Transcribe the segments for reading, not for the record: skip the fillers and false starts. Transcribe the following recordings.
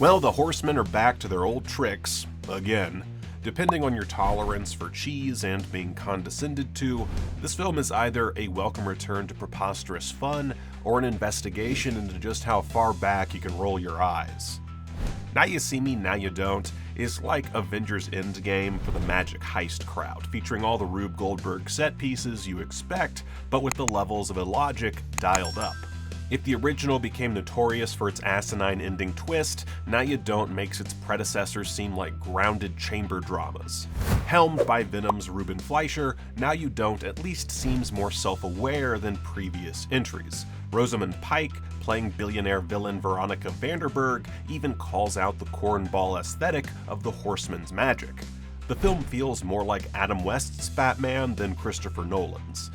Well, the Horsemen are back to their old tricks, again. Depending on your tolerance for cheese and being condescended to, this film is either a welcome return to preposterous fun or an investigation into just how far back you can roll your eyes. Now You See Me, Now You Don't is like Avengers Endgame for the magic heist crowd, featuring all the Rube Goldberg set pieces you expect, but with the levels of illogic dialed up. If the original became notorious for its asinine ending twist, Now You Don't makes its predecessors seem like grounded chamber dramas. Helmed by Venom's Ruben Fleischer, Now You Don't at least seems more self-aware than previous entries. Rosamund Pike, playing billionaire villain Veronica Vanderburg, even calls out the cornball aesthetic of the Horsemen's magic. The film feels more like Adam West's Batman than Christopher Nolan's.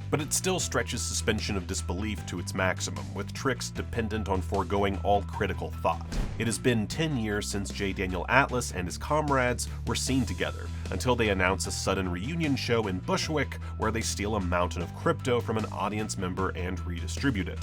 But it still stretches suspension of disbelief to its maximum, with tricks dependent on foregoing all critical thought. It has been 10 years since J. Daniel Atlas and his comrades were seen together, until they announce a sudden reunion show in Bushwick where they steal a mountain of crypto from an audience member and redistribute it.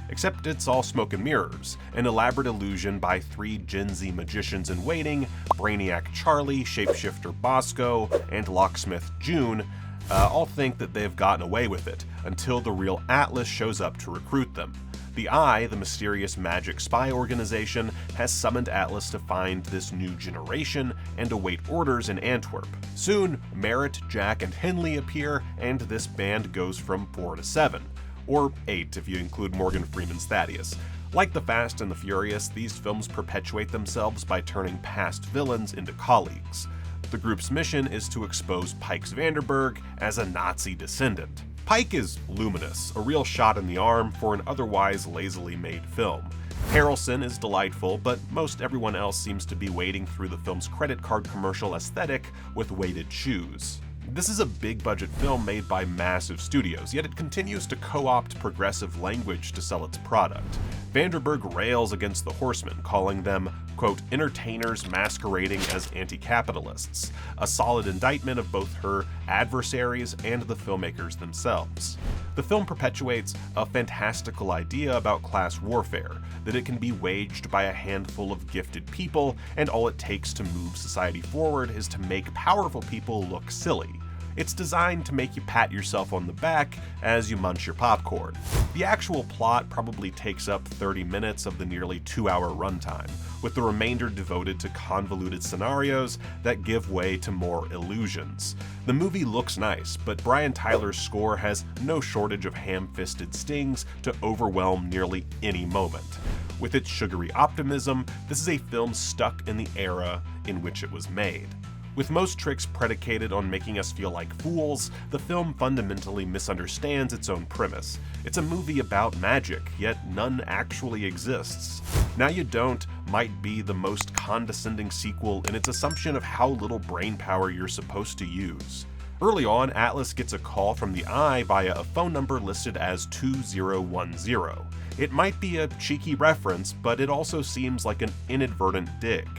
Except it's all smoke and mirrors, an elaborate illusion by 3 Gen Z magicians in waiting, Brainiac Charlie, Shapeshifter Bosco, and Locksmith June, all think that they've gotten away with it, until the real Atlas shows up to recruit them. The Eye, the mysterious magic spy organization, has summoned Atlas to find this new generation and await orders in Antwerp. Soon, Merritt, Jack, and Henley appear, and this band goes from 4 to 7. Or 8 if you include Morgan Freeman's Thaddeus. Like The Fast and the Furious, these films perpetuate themselves by turning past villains into colleagues. The group's mission is to expose Pike's Vanderburg as a Nazi descendant. Pike is luminous, a real shot in the arm for an otherwise lazily made film. Harrelson is delightful, but most everyone else seems to be wading through the film's credit card commercial aesthetic with weighted shoes. This is a big-budget film made by massive studios, yet it continues to co-opt progressive language to sell its product. Vanderburg rails against the Horsemen, calling them, quote, entertainers masquerading as anti-capitalists, a solid indictment of both her adversaries and the filmmakers themselves. The film perpetuates a fantastical idea about class warfare, that it can be waged by a handful of gifted people, and all it takes to move society forward is to make powerful people look silly. It's designed to make you pat yourself on the back as you munch your popcorn. The actual plot probably takes up 30 minutes of the nearly 2-hour runtime, with the remainder devoted to convoluted scenarios that give way to more illusions. The movie looks nice, but Brian Tyler's score has no shortage of ham-fisted stings to overwhelm nearly any moment. With its sugary optimism, this is a film stuck in the era in which it was made. With most tricks predicated on making us feel like fools, the film fundamentally misunderstands its own premise. It's a movie about magic, yet none actually exists. Now You Don't might be the most condescending sequel in its assumption of how little brainpower you're supposed to use. Early on, Atlas gets a call from the Eye via a phone number listed as 2010. It might be a cheeky reference, but it also seems like an inadvertent dig.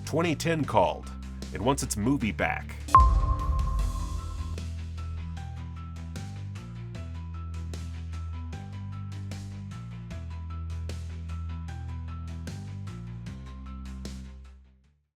2010 called. It wants its movie back.